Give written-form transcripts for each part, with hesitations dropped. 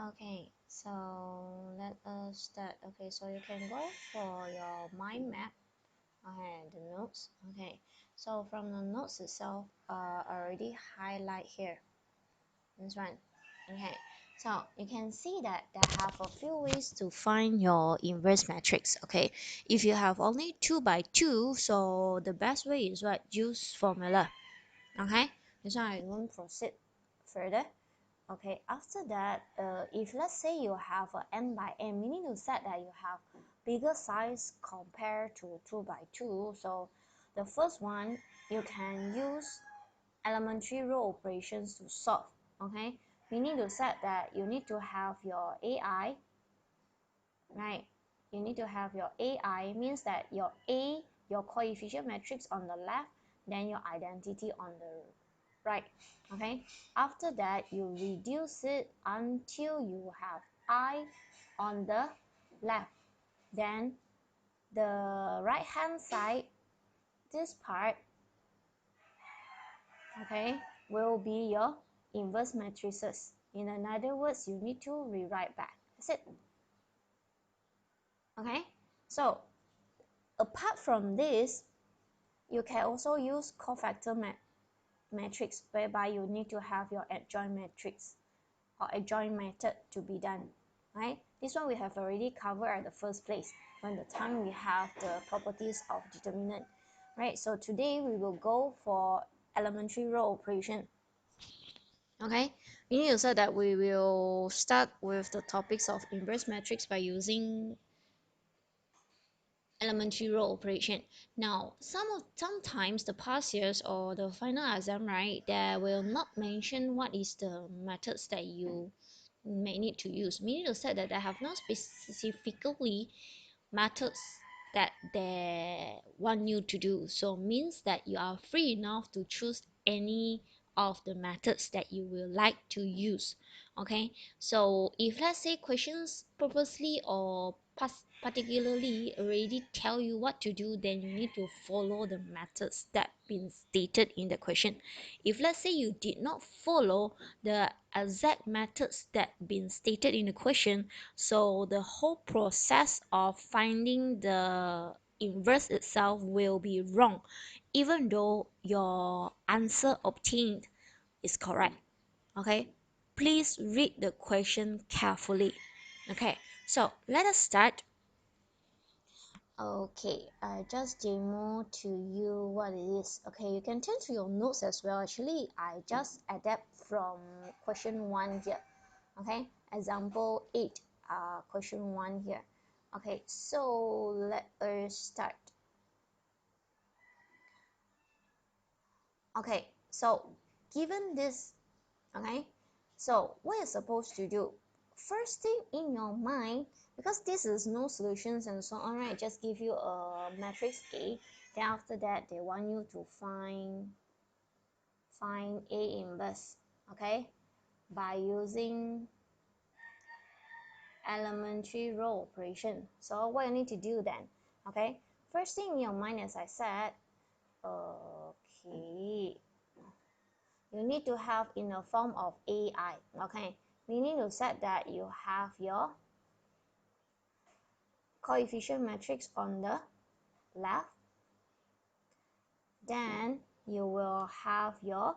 Okay, so let us start. Okay, so you can go for your mind map. Okay, the notes. Okay, so from the notes itself, already highlight here. This one. Okay, so you can see that they have a few ways to find your inverse matrix. Okay, if you have only 2 by 2, so the best way is what? Use formula. Okay, this one I won't proceed further. Okay, after that, if let's say you have a n by n, we need to set that you have bigger size compared to 2 by 2. So the first one, you can use elementary row operations to solve. Okay, we need to set that you need to have your AI, right? You need to have your AI, means that your A, your coefficient matrix on the left, then your identity on the right. Okay, after that you reduce it until you have I on the left, then the right hand side, this part, okay, will be your inverse matrices. In other words, you need to rewrite back. That's it. Okay, so apart from this, you can also use cofactor matrix, whereby you need to have your adjoint matrix or adjoint method to be done, right? This one we have already covered at the first place when the time we have the properties of determinant, right? So today we will go for elementary row operation. Okay, we need to say that we will start with the topics of inverse matrix by using elementary row operation. Now, sometimes the past years or the final exam, right, they will not mention what is the methods that you may need to use. Meaning to say that they have not specifically methods that they want you to do. So means that you are free enough to choose any of the methods that you will like to use. Okay, so if let's say questions purposely or particularly already tell you what to do, then you need to follow the methods that been stated in the question. If let's say you did not follow the exact methods that been stated in the question, so the whole process of finding the inverse itself will be wrong, even though your answer obtained is correct. Okay, please read the question carefully. Okay, so let us start. Okay, I just demo to you what it is. Okay, you can turn to your notes as well. Actually, I just adapt from question 1 here. Okay, example 8, question 1 here. Okay, so let us start. Okay, so given this, okay, so what you're supposed to do, first thing in your mind, because this is no solutions and so on, right, just give you a matrix A, then after that they want you to find A inverse, okay, by using elementary row operation. So what you need to do then, okay, first thing in your mind, as I said, okay, you need to have in the form of AI. Okay, we need to set that you have your coefficient matrix on the left, then you will have your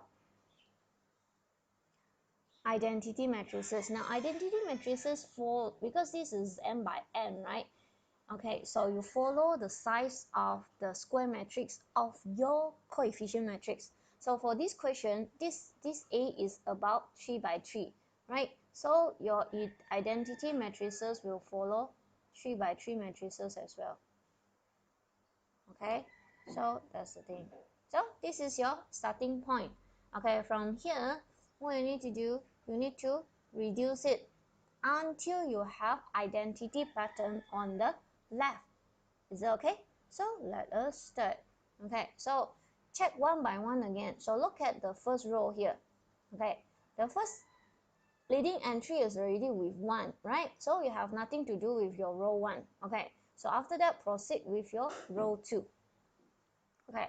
identity matrices. Now identity matrices, for because this is n by n, right? Okay, so you follow the size of the square matrix of your coefficient matrix. So for this question, this A is about 3 by 3, right? So your identity matrices will follow 3 by 3 matrices as well. Okay, so that's the thing. So this is your starting point. Okay, from here, what you need to do, you need to reduce it until you have identity pattern on the left. Is it okay? So let us start. Okay, so check one by one again. So look at the first row here. Okay, the first leading entry is already with 1, right? So you have nothing to do with your row 1. Okay, so after that, proceed with your row 2. Okay,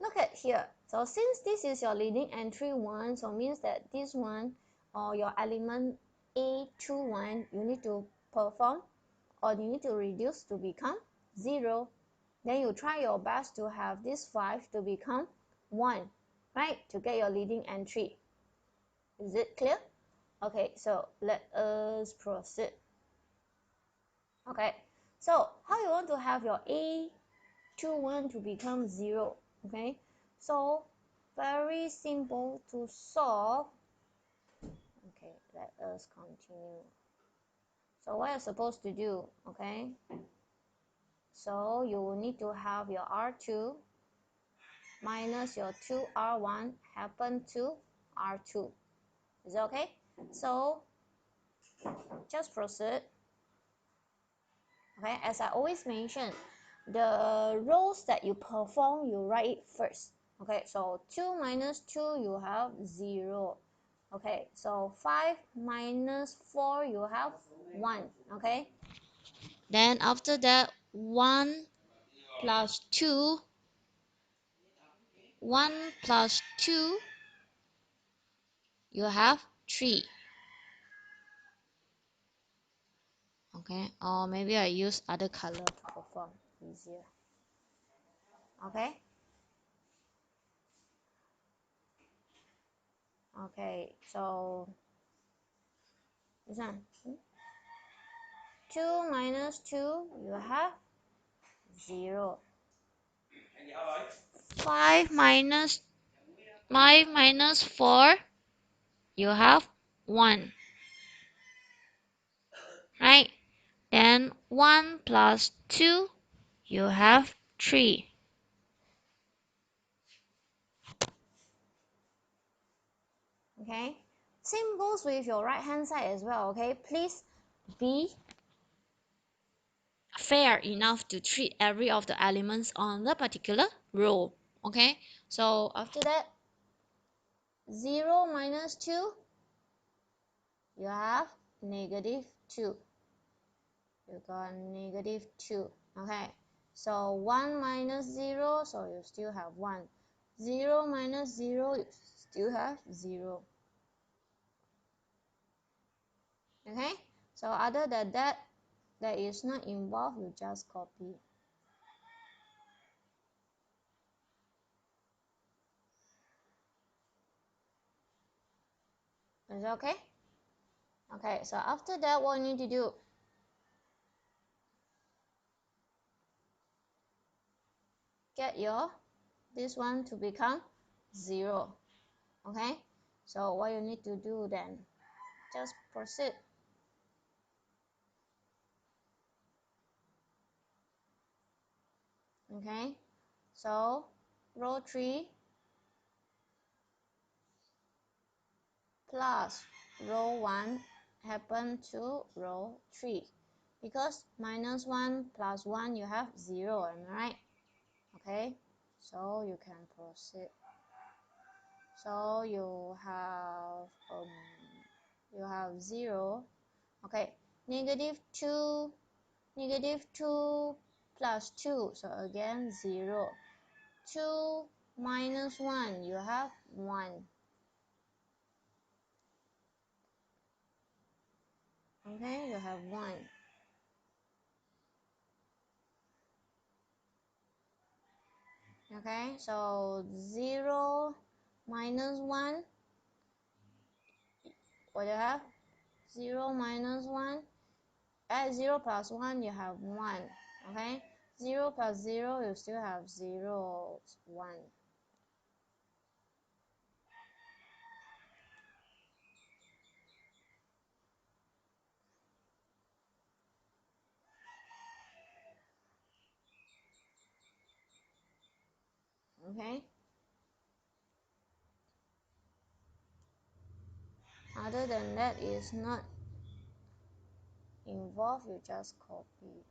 look at here. So since this is your leading entry 1, so means that this one or your element A21, you need to perform, or you need to reduce to become 0. Then you try your best to have this 5 to become 1, right? To get your leading entry. Is it clear? Okay, so let us proceed. Okay, so how you want to have your A21 to become 0? Okay, so very simple to solve. Okay, let us continue. So what you're supposed to do, okay? So you will need to have your R2 minus your 2R1 happen to R2. Is it okay? So just proceed. Okay, as I always mention, the rows that you perform, you write it first. Okay, so 2 minus 2, you have 0. Okay, so 5 minus 4, you have 1. Okay, then after that, 1 plus 2, 1 plus 2, you have 3. Okay, or maybe I use other color to perform easier. Okay, okay, so this one, 2 minus 2, you have 0. 5 minus 4, you have 1. Right? Then 1 plus 2, you have 3. Okay? Same goes with your right hand side as well, okay? Please be fair enough to treat every of the elements on the particular row. Okay? So after that, 0 minus 2, you have negative 2. You got negative 2. Okay? So 1 minus 0, so you still have 1. 0 minus 0, you still have 0. Okay? So other than that, that is not involved, you just copy. Is it okay? Okay, so after that, what you need to do? Get your this one to become 0. Okay? So what you need to do then? Just proceed. Okay? So row 3 plus row 1 happen to row 3. Because minus 1 plus 1, you have 0, am I right? Okay? So you can proceed. So you have 0. Okay, negative 2 plus 2, so again 0. 2 minus 1, you have 1. Okay, you have 1. Okay, so 0 minus 1, what do you have? 0 minus 1, add 0 plus 1, you have 1. Okay, 0 plus 0, you still have 0, 1. Okay, other than that is not involved, you just copy.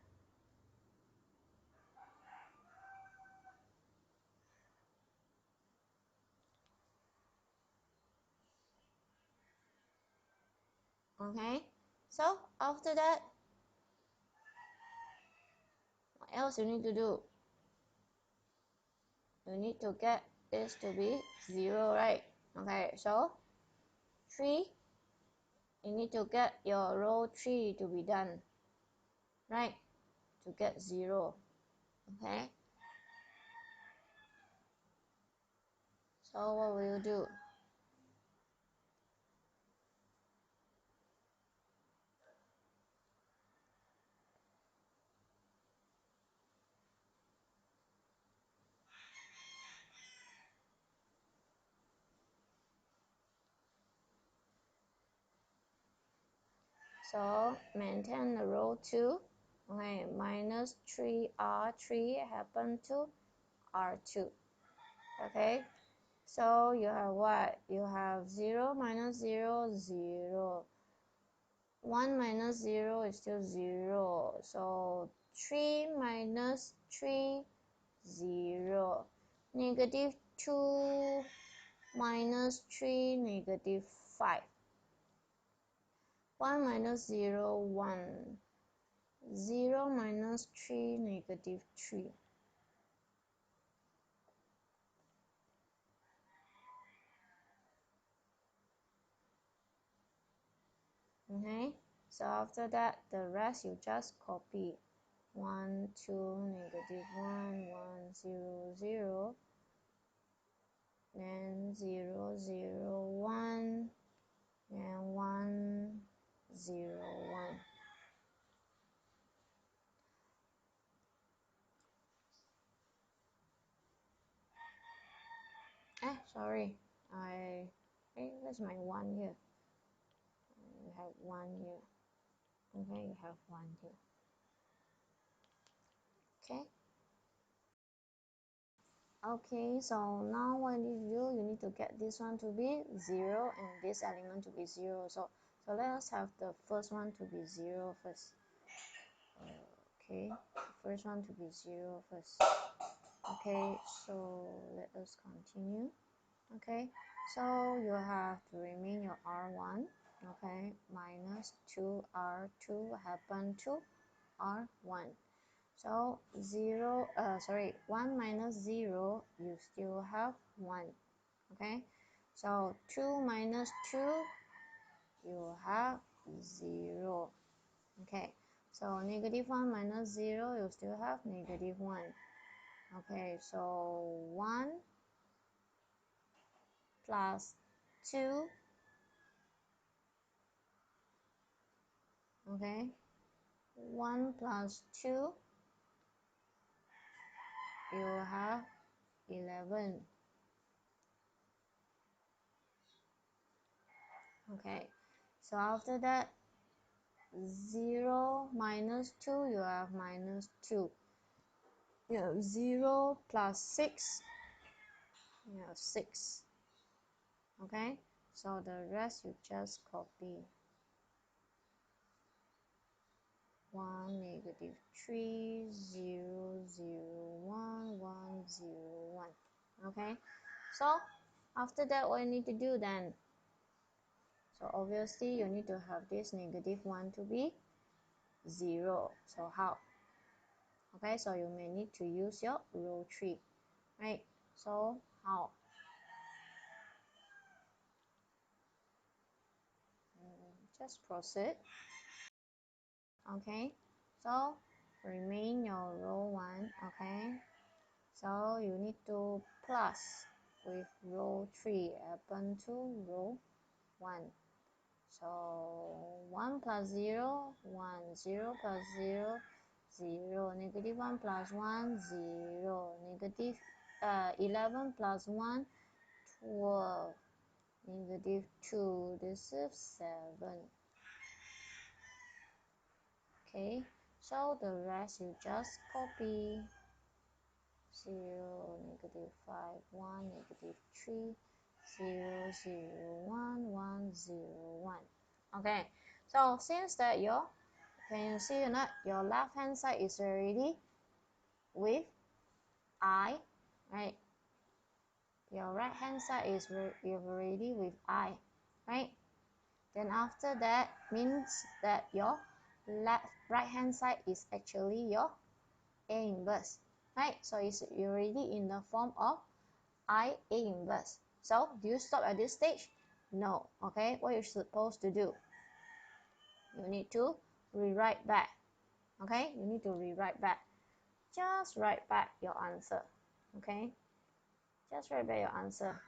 Okay, so after that, what else you need to do? You need to get this to be 0, right? Okay, so 3 you need to get your row 3 to be done, right? To get 0, okay? So what will you do? So maintain the row 2, okay, minus 3R3 happen to R2, okay? So you have what? You have 0 minus 0, 0. 1 minus 0 is still 0. So 3 minus 3, 0. Negative 2 minus 3, negative 5. 1 minus 0, 1. 0 minus 3, negative 3. Okay, so after that, the rest you just copy. 1, 2, negative 1, 1, 0, 0. Then 0, 0, 1. And 1, 0, 1. Sorry. Where's my 1 here? You have 1 here. Okay, you have 1 here. Okay. Okay, so now what you do, you need to get this one to be 0 and this element to be 0. So let us have the first one to be 0 first. Okay, first one to be 0 first. Okay, so let us continue. Okay, so you have to remain your R1, okay, minus 2R2 happen to R1. So 1 minus 0, you still have 1, okay? So 2 minus 2, you have 0, okay? So negative 1 minus 0, you still have negative 1, okay? So 1 plus 2, okay? 1 plus 2, you have 11. Okay, so after that, 0 minus 2, you have minus 2. You have 0 plus 6, you have 6. Okay, so the rest you just copy. 1, negative 3, 0, 0, 1, 1, 0, 1. Okay, so after that, what you need to do then? So obviously, you need to have this negative 1 to be 0. So how? Okay, so you may need to use your row 3, right? So how? Just proceed. Okay, so remain your row 1. Okay, so you need to plus with row 3 happen to row 1. So 1 plus 0, 1, 0 plus 0, 0, negative 1 plus 1, 0, negative 11 plus 1, 12, negative 2, this is 7. Okay, so the rest you just copy. 0, negative 5, 1, negative 3, 0, 0, 1, 1, 0, 1. Okay, so since that can you see or not, your left hand side is already with I, right? Your right hand side is already with I, right? Then after that means that your right hand side is actually your A inverse, right? So it's already in the form of I A inverse. So do you stop at this stage? No. Okay, what you're supposed to do? you need to rewrite back. Okay, you need to rewrite back. Just write back your answer. Okay, just write back your answer.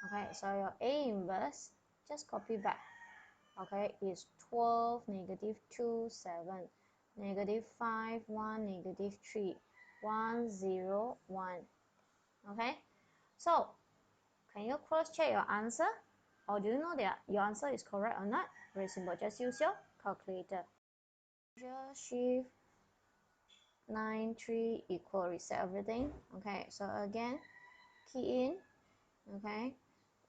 Okay, so your A inverse, just copy back. Okay, is 12, negative 2, 7, negative 5, 1, negative 3, 1, 0, 1. Okay, so can you cross-check your answer? Or do you know that your answer is correct or not? Very simple, just use your calculator. Just shift 9, 3 equal, reset everything. Okay, so again, key in. Okay,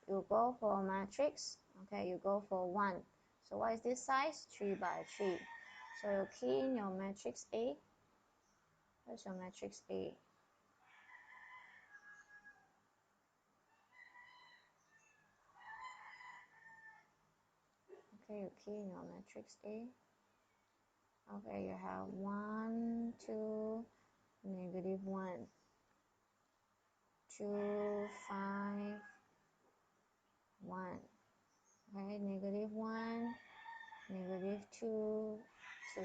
you go for matrix. Okay, you go for 1. So what is this size? 3 by 3. So you key in your matrix A. Where's your matrix A? Okay, you key in your matrix A. Okay, you have 1, 2, negative 1, 2, 5, 1. Okay, negative 1, negative 2, 2.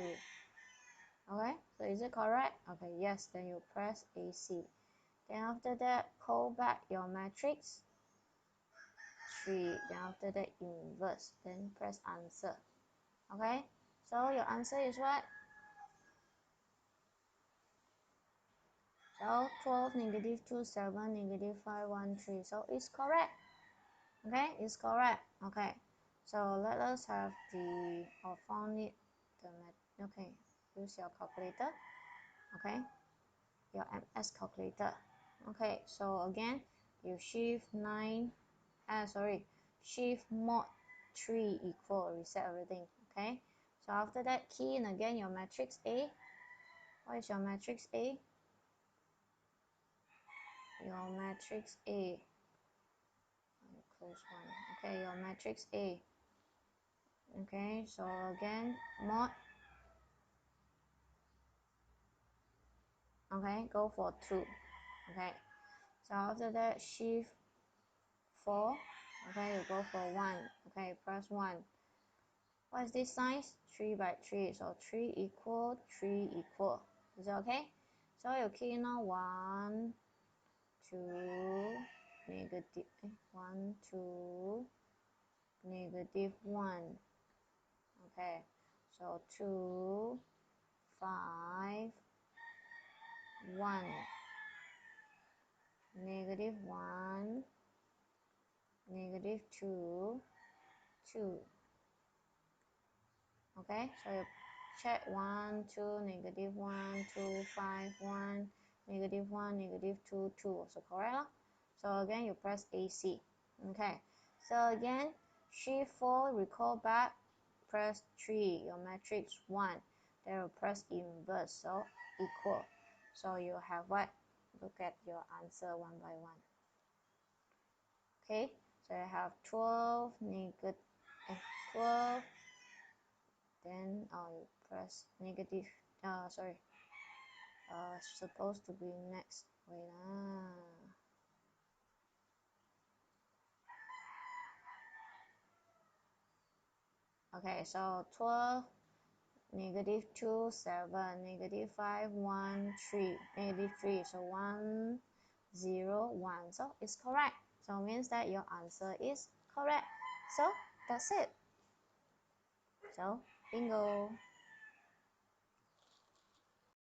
Okay, so is it correct? Okay, yes, then you press AC. Then after that, call back your matrix 3. Then after that, inverse. Then press answer. Okay, so your answer is what? So 12, negative 2, 7, negative 5, 1, 3. So it's correct. Okay, it's correct. Okay, so let us have the, or found it, okay, use your calculator. Okay, your MS calculator. Okay, so again, you shift 9, shift mod 3 equal, reset everything. Okay, so after that, key in again your matrix A. What is your matrix A? Your matrix A. Close one. Okay, your matrix A. Okay, so again, mod. Okay, go for 2. Okay, so after that, shift 4. Okay, you go for 1. Okay, press 1. What is this size? 3 by 3. So 3 equal, 3 equal. Is it okay? So you key now 1, 2, negative 1, 2, negative 1. Okay, so 2, 5, 1, negative 1, negative 2, 2. Okay, so you check 1, 2, negative 1, 2, 5, 1, negative 1, negative 2, 2. So correct. So again, you press AC. Okay, so again, shift 4, recall back, press 3, your matrix 1. Then you press inverse, so equal. So you have what? Look at your answer one by one. Okay, so you have 12, negative 12. Then you press negative, supposed to be next. Wait, okay, so 12, negative 2, 7, negative 5, 1, 3, negative 3, so 1, 0, 1, so it's correct. So it means that your answer is correct. So that's it. So bingo.